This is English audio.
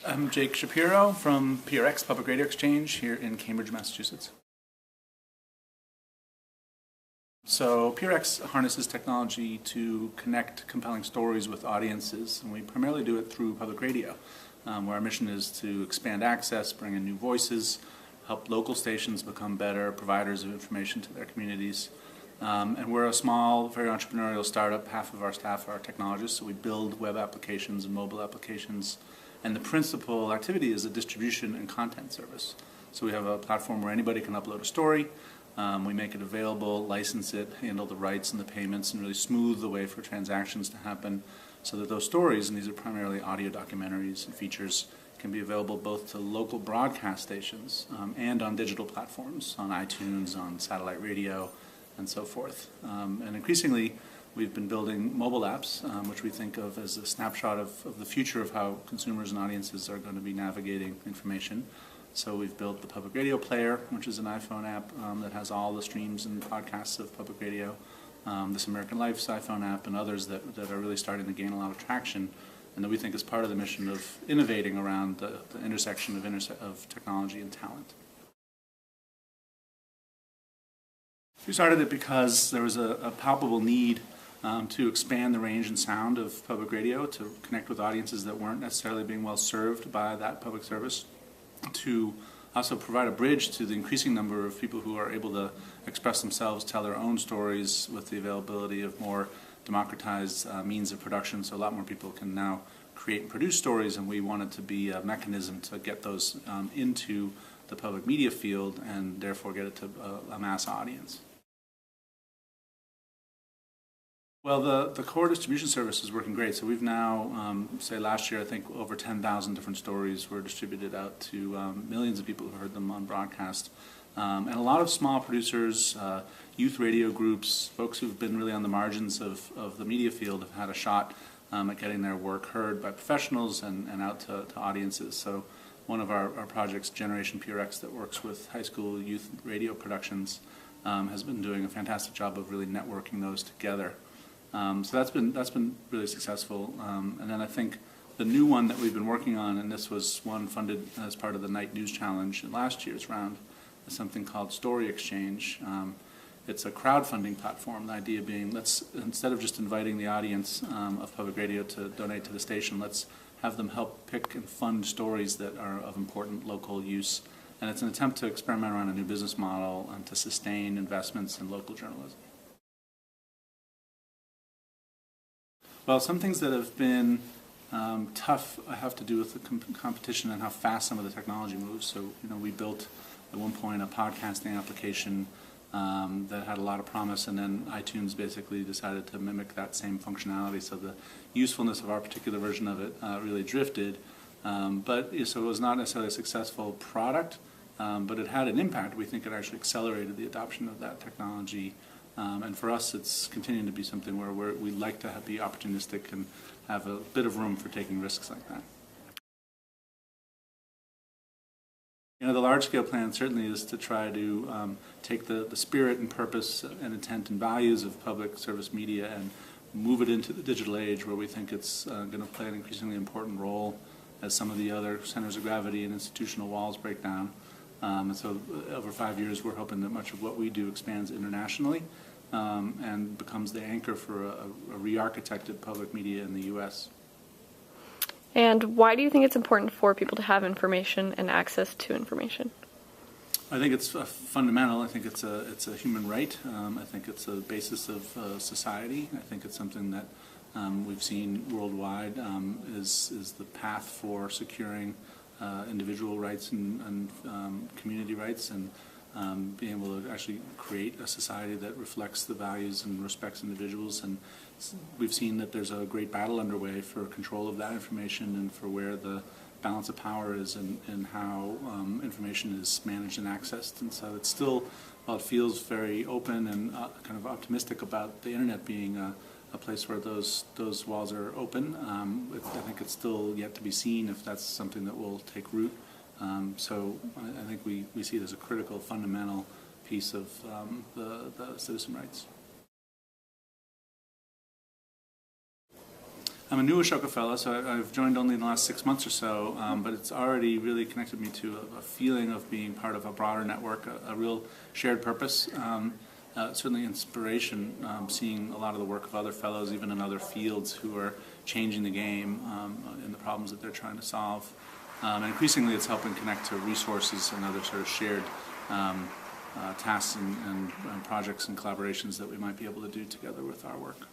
I'm Jake Shapiro from PRX, Public Radio Exchange, here in Cambridge, Massachusetts. So PRX harnesses technology to connect compelling stories with audiences, and we primarily do it through public radio, where our mission is to expand access, bring in new voices, help local stations become better providers of information to their communities. And we're a small, very entrepreneurial startup. Half of our staff are technologists, so we build web applications and mobile applications. And the principal activity is a distribution and content service. So we have a platform where anybody can upload a story. We make it available, license it, handle the rights and the payments, and really smooth the way for transactions to happen so that those stories, and these are primarily audio documentaries and features, can be available both to local broadcast stations and on digital platforms, on iTunes, on satellite radio, and so forth. And increasingly, we've been building mobile apps, which we think of as a snapshot of the future of how consumers and audiences are going to be navigating information. So we've built the Public Radio Player, which is an iPhone app that has all the streams and podcasts of public radio, This American Life's iPhone app, and others that are really starting to gain a lot of traction, and that we think is part of the mission of innovating around the intersection of technology and talent. We started it because there was a palpable need to expand the range and sound of public radio, to connect with audiences that weren't necessarily being well served by that public service, to also provide a bridge to the increasing number of people who are able to express themselves, tell their own stories with the availability of more democratized means of production. So a lot more people can now create and produce stories, and we wanted to be a mechanism to get those into the public media field and therefore get it to a mass audience. Well, the core distribution service is working great. So we've now, say last year, I think over 10,000 different stories were distributed out to millions of people who heard them on broadcast. And a lot of small producers, youth radio groups, folks who've been really on the margins of the media field have had a shot at getting their work heard by professionals and out to audiences. So one of our projects, Generation PRX, that works with high school youth radio productions, has been doing a fantastic job of really networking those together. So that's been really successful. And then I think the new one that we've been working on, and this was one funded as part of the Night News Challenge in last year's round, is something called Story Exchange. It's a crowdfunding platform, the idea being, let's, instead of just inviting the audience of public radio to donate to the station, let's have them help pick and fund stories that are of important local use. And it's an attempt to experiment around a new business model and to sustain investments in local journalism. Well, some things that have been tough have to do with the competition and how fast some of the technology moves. So, we built at one point a podcasting application that had a lot of promise, and then iTunes basically decided to mimic that same functionality. So the usefulness of our particular version of it really drifted. So it was not necessarily a successful product, but it had an impact. We think it actually accelerated the adoption of that technology. And for us, it's continuing to be something where we like to be opportunistic and have a bit of room for taking risks like that. The large-scale plan certainly is to try to take the spirit and purpose and intent and values of public service media and move it into the digital age, where we think it's going to play an increasingly important role as some of the other centers of gravity and institutional walls break down. And so over 5 years, we're hoping that much of what we do expands internationally and becomes the anchor for a re-architected public media in the U.S. And why do you think it's important for people to have information and access to information? I think it's fundamental. I think it's a human right. I think it's a basis of society. I think it's something that we've seen worldwide is the path for securing individual rights and community rights, and being able to actually create a society that reflects the values and respects individuals. And we've seen that there's a great battle underway for control of that information and for where the balance of power is and how information is managed and accessed. And so it's still, while it feels very open and kind of optimistic about the internet being a place where those walls are open, I think it's still yet to be seen if that's something that will take root. So I think we see it as a critical, fundamental piece of the citizen rights. I'm a new Ashoka Fellow, so I've joined only in the last 6 months or so, but it's already really connected me to a feeling of being part of a broader network, a real shared purpose, certainly inspiration, seeing a lot of the work of other fellows, even in other fields, who are changing the game in the problems that they're trying to solve. And increasingly it's helping connect to resources and other sort of shared tasks and projects and collaborations that we might be able to do together with our work.